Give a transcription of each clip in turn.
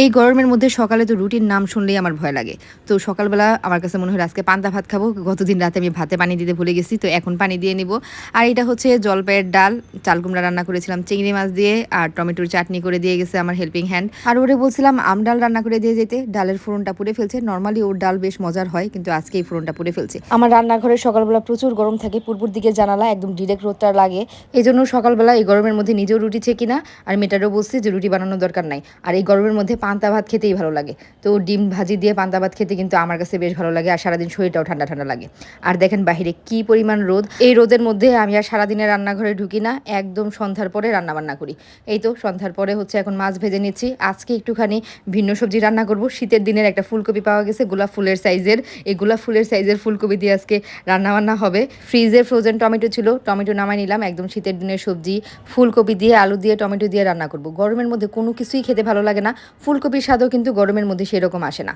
এই গরমের মধ্যে সকালে তো রুটির নাম শুনলেই আমার ভয় লাগে। তো সকালবেলা আমার কাছে মনে হলো আজকে পান্তা ভাত খাবো। গতদিন রাতে আমি ভাতে পানি দিতে ভুলে গেছি। তো এখন পানি দিয়ে নিবো। আর এটা হচ্ছে জলপাইয়ের ডাল, চাল কুমড়া রান্না করেছিলাম চিংড়ি মাছ দিয়ে আর টমেটোর চাটনি করে দিয়ে গেছে আমার হেল্পিং হ্যান্ড। আর ওরে বলছিলাম ডাল রান্না করে দিয়ে যেতে। ডালের ফোড়নটা পুড়ে ফেলছে। নরমালি ওর ডাল বেশ মজার হয়, কিন্তু আজকে এই ফোড়নটা পুড়ে ফেলছে। আমার রান্নাঘরে সকালবেলা প্রচুর গরম থাকে। পূর্বর দিকে জানালা একদম ডিরেক্ট রোদটা লাগে। এজন্য সকালবেলা এই গরমের মধ্যে নিজেও রুটি ছেঁকি না। আর মেয়েটারও বলছি যে রুটি বানানোর দরকার নাই। আর এই গরমের মধ্যে পান্তা ভাত খেতেই ভালো লাগে। তো ডিম ভাজি দিয়ে পান্তা ভাত খেতে কিন্তু আমার কাছে বেশ ভালো লাগে। আর সারাদিন শরীরটাও ঠান্ডা ঠান্ডা লাগে। আর দেখেন বাহিরে কি পরিমাণ রোদ। এই রোদের মধ্যে আমি আর সারাদিনের রান্নাঘরে ঢুকি না, একদম সন্ধ্যার পরে রান্না বান্না করি। এই তো সন্ধ্যার পরে হচ্ছে এখন মাছ ভেজে নিচ্ছি। আজকে একটুখানি ভিন্ন সবজি রান্না করব। শীতের দিনের একটা ফুলকপি পাওয়া গেছে গোলাপ ফুলের সাইজের। এই গোলাপ ফুলের সাইজের ফুলকপি দিয়ে আজকে রান্না বান্না হবে। ফ্রিজে ফ্রোজেন টমেটো ছিল, টমেটো নামাই নিলাম। একদম শীতের দিনের সবজি ফুলকপি দিয়ে আলু দিয়ে টমেটো দিয়ে রান্না করব। গরমের মধ্যে কোনো কিছুই খেতে ভালো লাগে না। ফুলকপির স্বাদও কিন্তু গরমের মধ্যে সেরকম আসে না।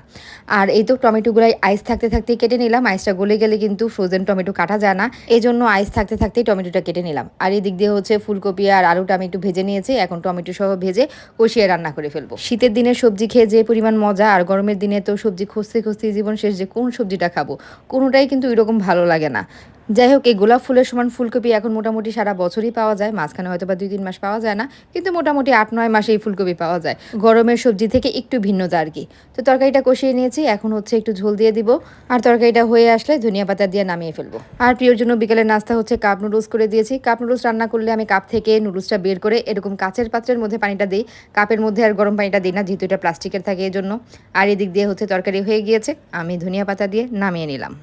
আর এই তো টমেটোগুলাই আইস থাকতে থাকতেই কেটে নিলাম। আইসটা গলে গেলে কিন্তু ফ্রোজেন টমেটো কাটা যায় না, এই জন্য আইস থাকতে থাকতেই টমেটোটা কেটে নিলাম। আর এই দিক দিয়ে হচ্ছে ফুলকপি আর আলুটা আমি একটু ভেজে নিয়েছি। এখন টমেটো সহ ভেজে কষিয়ে রান্না করে ফেলবো। শীতের দিনের সবজি খেয়ে যে পরিমাণ মজা, আর গরমের দিনে তো সবজি খুঁজতে খুঁজতে জীবন শেষ, যে কোন সবজিটা খাবো কোনোটাই কিন্তু ওইরকম ভালো লাগে না। যাই হোক, এই গোলাপ ফুলের সমান ফুলকপি এখন মোটামুটি সারা বছরই পাওয়া যায়। মাঝখানে হয়তো বা 2-3 মাস পাওয়া যায় না, কিন্তু মোটামুটি 8-9 মাসে এই ফুলকপি পাওয়া যায়। গরমের সবজি থেকে একটু ভিন্নতা আর কি। তো তরকারিটা কষিয়ে নিয়েছি, এখন হচ্ছে একটু ঝোল দিয়ে দিব। আর তরকারিটা হয়ে আসলে ধনিয়া পাতা দিয়ে নামিয়ে ফেলবো। আর প্রিয়র জন্য বিকেলের নাস্তা হচ্ছে কাপ নুডলস করে দিয়েছি। কাপ নুডলস রান্না করলে আমি কাপ থেকে নুডলসটা বের করে এরকম কাচের পাত্রের মধ্যে পানিটা দিই। কাপের মধ্যে আর গরম পানিটা দিই না, যেহেতু এটা প্লাস্টিকের থাকে এই জন্য। আর এদিক দিয়ে হচ্ছে তরকারি হয়ে গিয়েছে, আমি ধনিয়া পাতা দিয়ে নামিয়ে নিলাম।